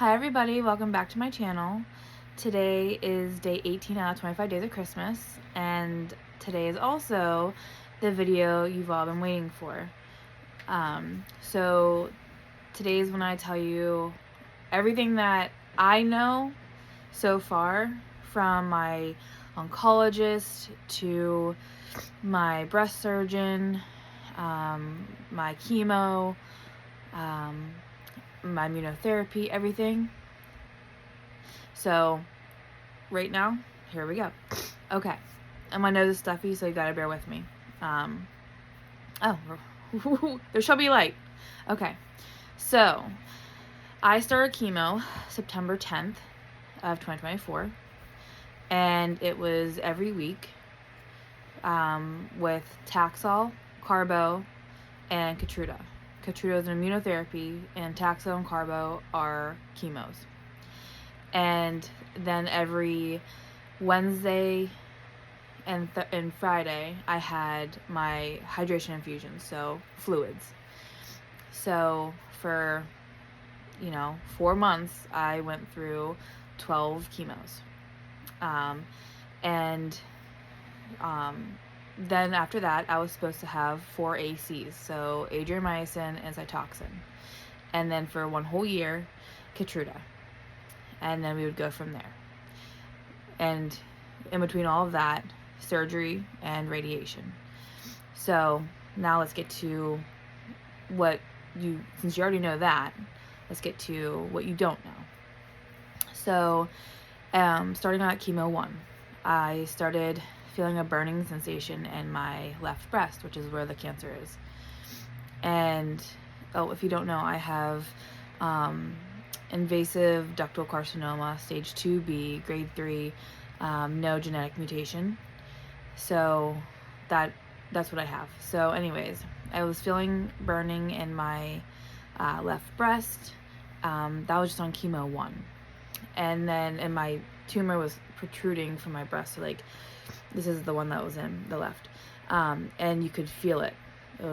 Hi everybody, welcome back to my channel. Today is day 18 out of 25 days of Christmas, and today is also the video you've all been waiting for. So today is when I tell you everything that I know so far, from my oncologist to my breast surgeon, my chemo, my immunotherapy, everything. So right now, here we go. Okay, and my nose is stuffy, so you gotta bear with me. There shall be light. Okay, so I started chemo September 10th of 2024, and it was every week with Taxol, Carbo, and Keytruda. Keytruda is an immunotherapy, and Taxol and Carbo are chemos. And then every Wednesday and Friday, I had my hydration infusions, so fluids. So for 4 months, I went through 12 chemos. Then after that, I was supposed to have 4 ACs, so adriamycin and Cytoxan. And then for 1 whole year, Keytruda. And then we would go from there. And in between all of that, surgery and radiation. So now let's get to since you already know that, let's get to what you don't know. So starting out at chemo 1, I started feeling a burning sensation in my left breast, which is where the cancer is. And if you don't know, I have invasive ductal carcinoma, stage 2B, grade 3, no genetic mutation. So that's what I have. So anyways, I was feeling burning in my left breast. That was just on chemo 1. And my tumor was protruding from my breast, so this is the one that was in the left, and you could feel it. It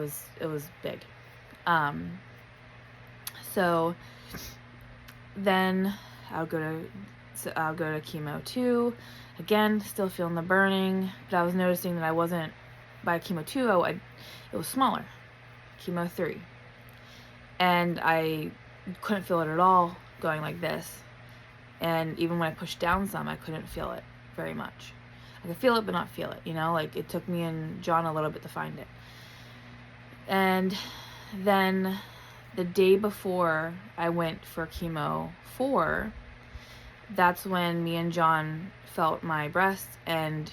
was big. So then I'll go to chemo 2. Again, still feeling the burning, but I was noticing that I wasn't, by chemo 2, it was smaller. Chemo 3, and I couldn't feel it at all going like this. And even when I pushed down some, I couldn't feel it very much. I could feel it, but not feel it, it took me and John a little bit to find it. And then the day before I went for chemo 4, that's when me and John felt my breast, and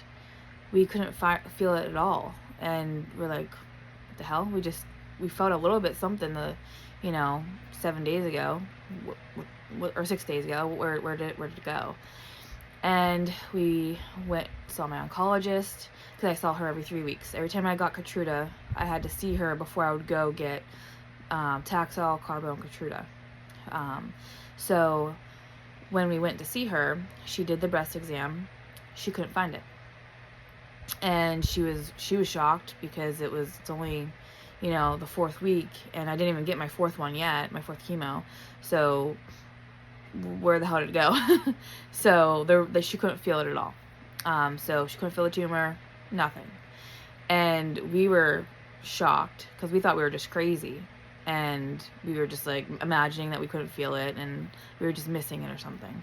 we couldn't feel it at all. And we're like, what the hell? We felt a little bit something 7 days ago, or 6 days ago. Where did it go? And we saw my oncologist, because I saw her every 3 weeks. Every time I got Keytruda, I had to see her before I would go get Taxol, Carbo, and Keytruda. So when we went to see her, she did the breast exam. She couldn't find it, and she was shocked, because it's only the 4th week, and I didn't even get my 4th one yet, my 4th chemo. So where the hell did it go? So she couldn't feel it at all. So she couldn't feel the tumor, nothing. And we were shocked, because we thought we were just crazy, and we were just imagining that we couldn't feel it, and we were just missing it or something.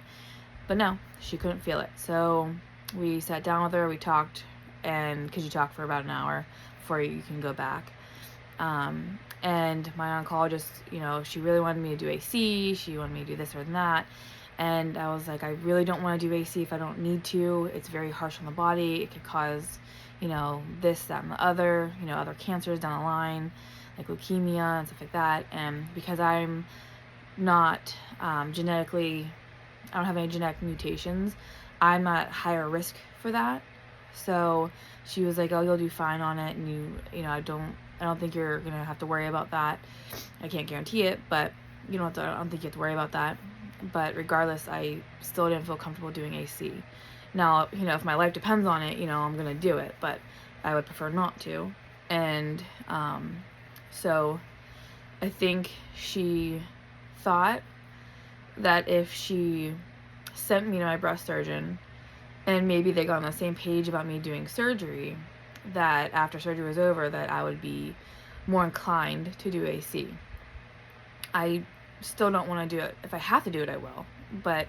But no, she couldn't feel it. So we sat down with her, we talked, and because you talk for about an hour before you can go back. And my oncologist, she really wanted me to do AC, she wanted me to do this or that, and I was like, I really don't want to do AC if I don't need to. It's very harsh on the body. It could cause, this, that, and the other, other cancers down the line, like leukemia and stuff like that. And because I'm not genetically, I don't have any genetic mutations, I'm at higher risk for that. So she was like, oh, you'll do fine on it, and I don't think you're gonna have to worry about that. I can't guarantee it, but I don't think you have to worry about that. But regardless, I still didn't feel comfortable doing AC. Now, if my life depends on it, I'm gonna do it, but I would prefer not to. And so I think she thought that if she sent me to my breast surgeon and maybe they got on the same page about me doing surgery, that after surgery was over, that I would be more inclined to do AC. I still don't want to do it. If I have to do it, I will. But,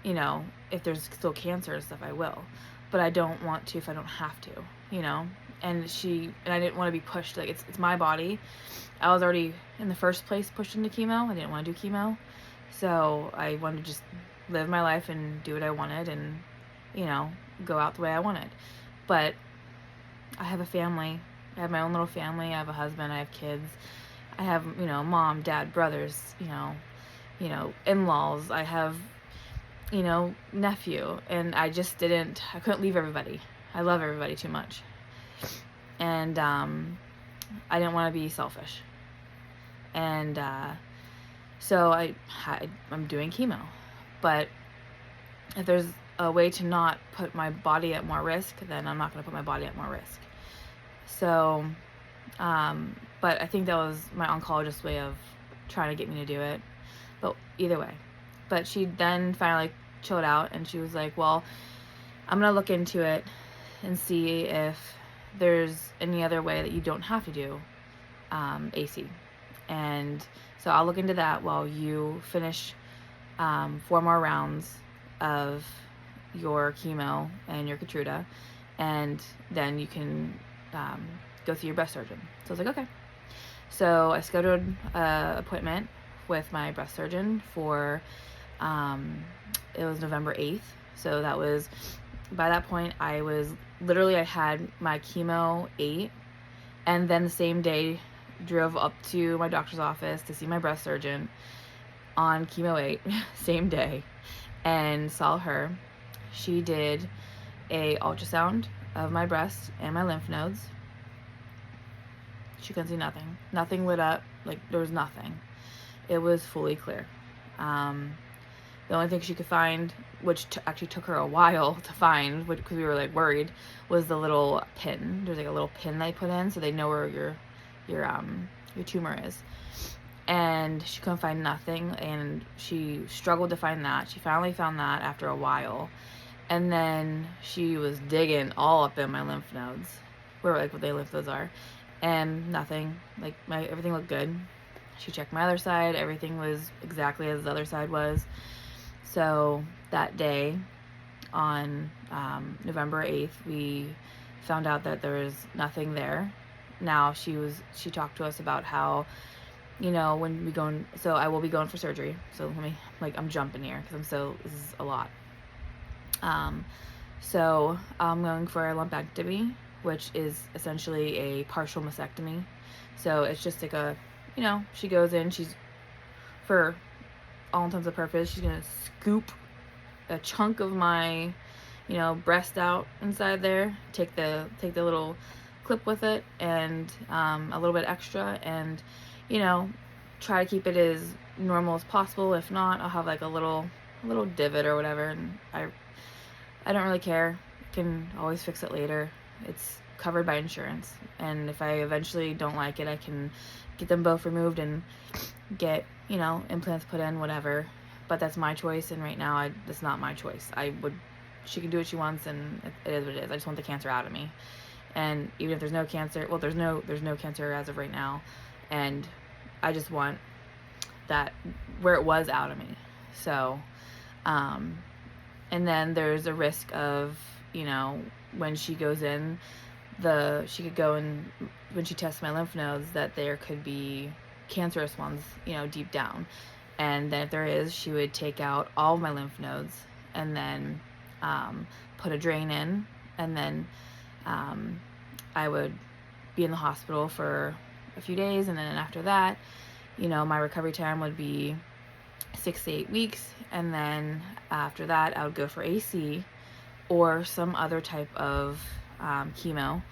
you know, if there's still cancer and stuff, I will. But I don't want to if I don't have to, you know? And I didn't want to be pushed. Like, it's my body. I was already, in the first place, pushed into chemo. I didn't want to do chemo. So I wanted to just live my life and do what I wanted and, you know, go out the way I wanted. But I have a family. I have my own little family. I have a husband. I have kids. I have, you know, mom, dad, brothers, you know, in-laws. I have, you know, nephew. And I couldn't leave everybody. I love everybody too much. And I didn't want to be selfish. And so I'm doing chemo. But if there's a way to not put my body at more risk, then I'm not going to put my body at more risk. So, but I think that was my oncologist's way of trying to get me to do it. But either way. But she then finally chilled out and she was like, well, I'm going to look into it and see if there's any other way that you don't have to do AC. And so I'll look into that while you finish 4 more rounds of your chemo and your Keytruda, and then you can go see your breast surgeon. So I was like, okay. So I scheduled an appointment with my breast surgeon for, it was November 8th. So that was, by that point, I had my chemo 8, and then the same day drove up to my doctor's office to see my breast surgeon on chemo 8, same day, and saw her. She did a ultrasound of my breast and my lymph nodes. She couldn't see nothing. Nothing lit up. Like, there was nothing. It was fully clear. The only thing she could find, which actually took her a while to find, because we were like worried, was the little pin. There's like a little pin they put in so they know where your tumor is. And she couldn't find nothing, and she struggled to find that. She finally found that after a while. And then she was digging all up in my lymph nodes, where like what the lymph nodes are, and nothing. Like, everything looked good. She checked my other side. Everything was exactly as the other side was. So that day, on November 8th, we found out that there was nothing there. Now she talked to us about how, you know, when we go, so I will be going for surgery. So I'm jumping here because this is a lot. So I'm going for a lumpectomy, which is essentially a partial mastectomy. So it's just like she goes in, for all intents and purposes, she's going to scoop a chunk of my, breast out inside there, take the little clip with it, and a little bit extra, and, try to keep it as normal as possible. If not, I'll have like a little divot or whatever, and I don't really care. I can always fix it later. It's covered by insurance, and if I eventually don't like it, I can get them both removed and get, implants put in, whatever. But that's my choice, and right now that's not my choice. She can do what she wants, and it is what it is. I just want the cancer out of me. And even if there's no cancer, well, there's no cancer as of right now, and I just want that where it was out of me. So, and then there's a risk of, when she goes in, she could go in, when she tests my lymph nodes, that there could be cancerous ones, deep down. And then if there is, she would take out all of my lymph nodes and then put a drain in, and then I would be in the hospital for a few days, and then after that, my recovery time would be 6 to 8 weeks, and then after that I would go for AC or some other type of chemo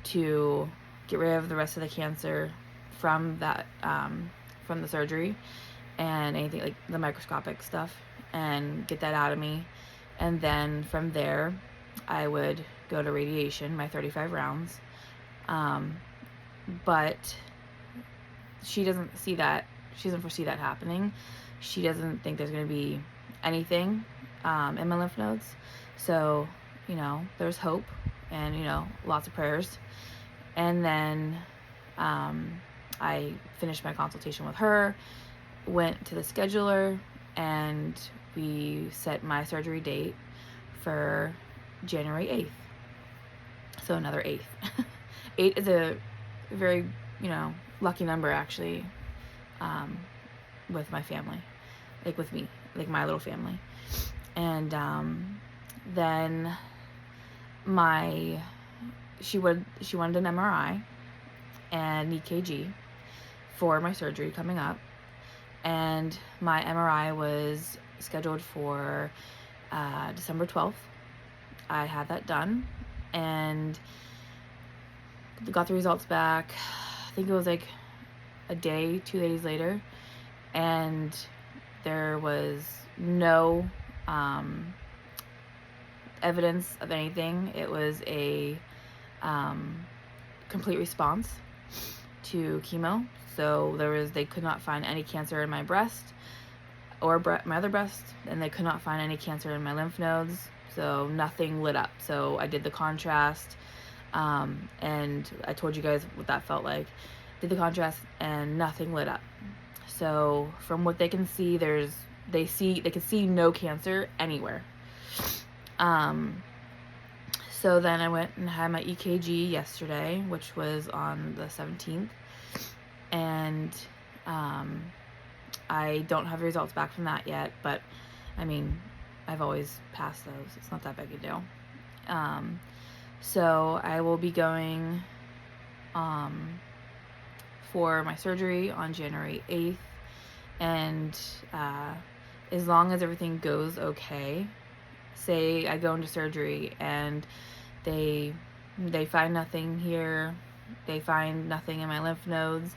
to get rid of the rest of the cancer from that from the surgery and anything like the microscopic stuff, and get that out of me. And then from there I would go to radiation, my 35 rounds. But she doesn't foresee that happening, she doesn't think there's going to be anything in my lymph nodes. So, there's hope and, lots of prayers. And then I finished my consultation with her, went to the scheduler, and we set my surgery date for January 8th. So another 8th. 8 is a very, lucky number, actually, with my family. Like with me, like my little family. And then she wanted an MRI and an EKG for my surgery coming up. And my MRI was scheduled for December 12th. I had that done and got the results back. I think it was like a day, 2 days later, and there was no evidence of anything. It was a complete response to chemo. So they could not find any cancer in my breast or my other breast, and they could not find any cancer in my lymph nodes. So nothing lit up. So I did the contrast, and I told you guys what that felt like. Did the contrast and nothing lit up. So from what they can see, they can see no cancer anywhere. So then I went and had my EKG yesterday, which was on the 17th, and I don't have the results back from that yet, but I mean, I've always passed those. It's not that big a deal. So I will be going for my surgery on January 8th, and as long as everything goes okay, say I go into surgery and they find nothing here, they find nothing in my lymph nodes,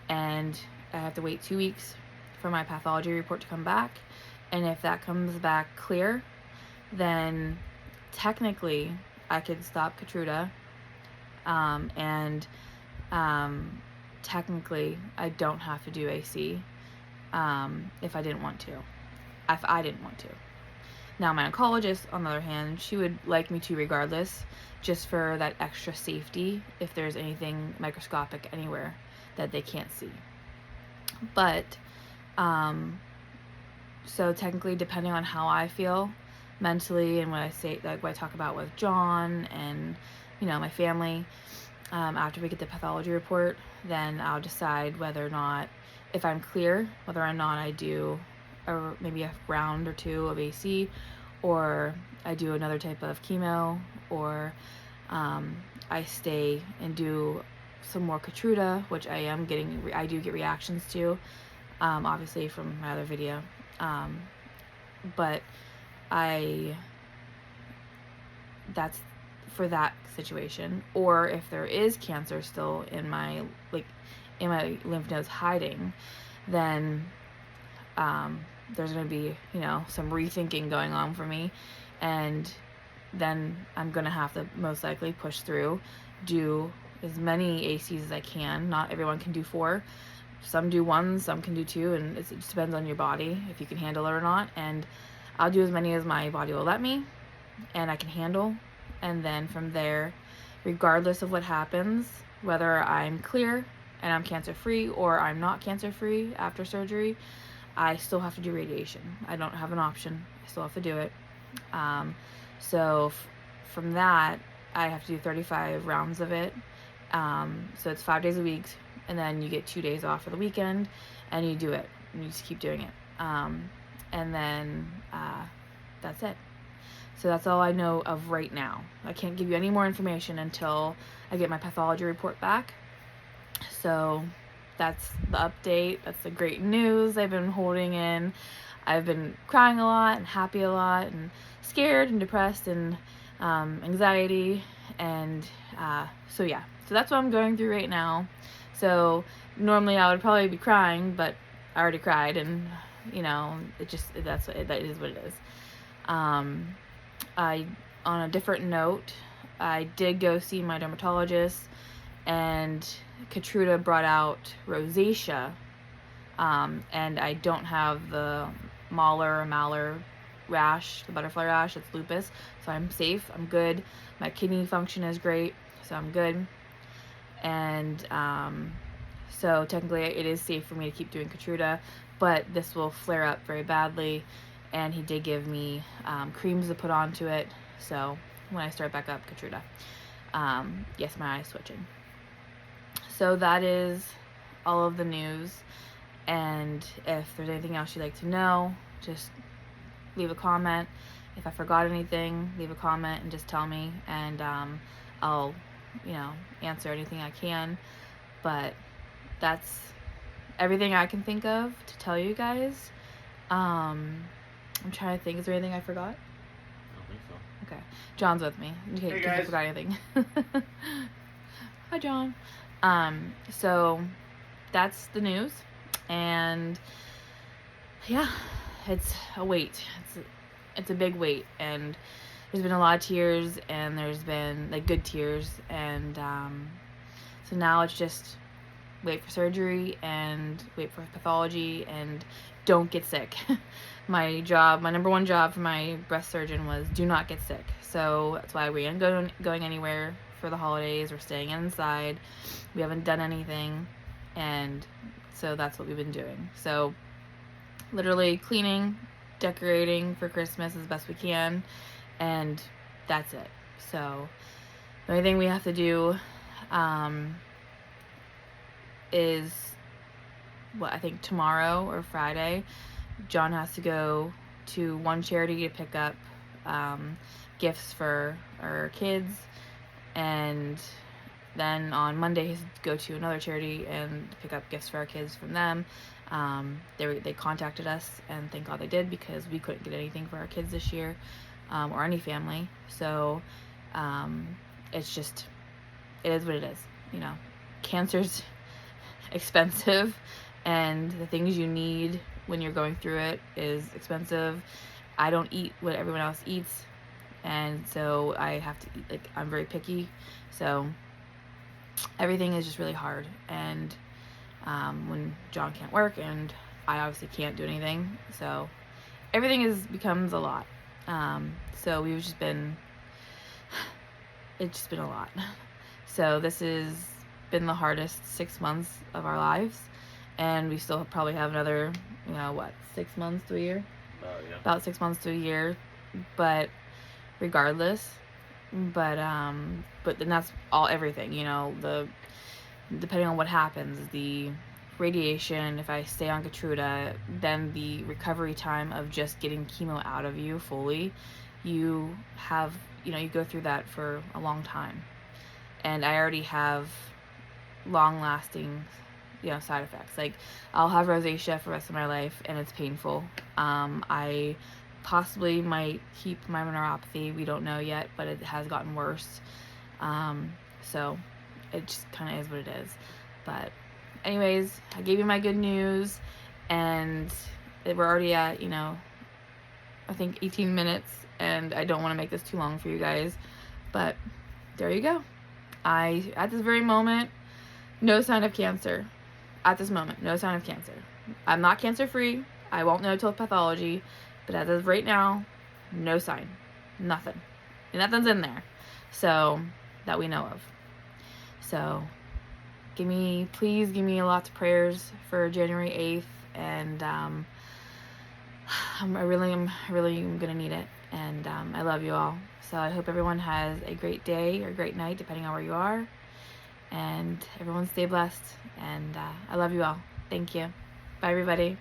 and I have to wait 2 weeks for my pathology report to come back, and if that comes back clear, then technically I could stop Keytruda, and technically I don't have to do AC if I didn't want to. If I didn't want to. Now, my oncologist, on the other hand, she would like me to regardless, just for that extra safety if there's anything microscopic anywhere that they can't see. But, so technically, depending on how I feel mentally and what I say, like what I talk about with John and, my family, after we get the pathology report, then I'll decide whether or not, if I'm clear, whether or not I do maybe a round or two of AC, or I do another type of chemo, or I stay and do some more Keytruda, which I do get reactions to, obviously from my other video, but that's for that situation. Or if there is cancer still in my lymph nodes hiding, then there's going to be, some rethinking going on for me, and then I'm going to have to most likely push through, do as many ACs as I can. Not everyone can do 4. Some do 1, some can do 2, and it just depends on your body, if you can handle it or not, and I'll do as many as my body will let me, and I can handle, and then from there, regardless of what happens, whether I'm clear and I'm cancer-free or I'm not cancer-free after surgery, I still have to do radiation. I don't have an option. I still have to do it. So from that, I have to do 35 rounds of it. So it's 5 days a week, and then you get 2 days off for the weekend, and you do it. And you just keep doing it. And then that's it. So that's all I know of right now. I can't give you any more information until I get my pathology report back. So that's the update. That's the great news I've been holding in. I've been crying a lot and happy a lot and scared and depressed and anxiety. And so yeah, so that's what I'm going through right now. So normally I would probably be crying, but I already cried, and that is what it is. On a different note, I did go see my dermatologist, and Keytruda brought out rosacea and I don't have the malar rash, the butterfly rash. It's lupus, so I'm safe. I'm good. My kidney function is great, so I'm good. And so technically it is safe for me to keep doing Keytruda, but this will flare up very badly. And he did give me creams to put onto it, so when I start back up Keytruda. Yes, my eye's twitching. So that is all of the news. And if there's anything else you'd like to know, just leave a comment. If I forgot anything, leave a comment and just tell me, and I'll, answer anything I can. But that's everything I can think of to tell you guys. I'm trying to think. Is there anything I forgot? I don't think so. Okay. John's with me. Okay, Hey, in case I guys. forgot anything. Hi, John. So that's the news. And yeah, it's a weight. It's a big weight. And there's been a lot of tears, and there's been like good tears. And so now it's just wait for surgery and wait for pathology and don't get sick. My number one job for my breast surgeon was do not get sick. So that's why we aren't going anywhere for the holidays. We're staying inside. We haven't done anything, and so that's what we've been doing. So literally cleaning, decorating for Christmas as best we can, and that's it. So the only thing we have to do is I think tomorrow or Friday, John has to go to one charity to pick up gifts for our kids, and then on Monday he's to go to another charity and pick up gifts for our kids from them. They contacted us, and thank God they did, because we couldn't get anything for our kids this year, or any family. So it's just, it is what it is. Cancer's expensive, and the things you need when you're going through it is expensive. I don't eat what everyone else eats, and so I have to eat, I'm very picky, so everything is just really hard. And when John can't work, and I obviously can't do anything, so everything becomes a lot. So it's just been a lot. So this has been the hardest 6 months of our lives, and we still probably have another 6 months to a year. Yeah. About 6 months to a year, but regardless, but then that's everything, depending on what happens, the radiation, if I stay on Keytruda, then the recovery time of just getting chemo out of you fully, you have, you go through that for a long time. And I already have long-lasting, side effects. Like, I'll have rosacea for the rest of my life, and it's painful. I possibly might keep my neuropathy. We don't know yet, but it has gotten worse. So it just kind of is what it is. But anyways, I gave you my good news, and we're already at, I think 18 minutes, and I don't want to make this too long for you guys, but there you go. At this very moment, no sign of cancer. At this moment, no sign of cancer. I'm not cancer-free. I won't know till pathology, but as of right now, no sign. Nothing. Nothing's in there, so, that we know of. So, please give me lots of prayers for January 8th, and I really am gonna need it, and I love you all. So I hope everyone has a great day or great night, depending on where you are, and everyone stay blessed, and I love you all. Thank you. Bye, everybody.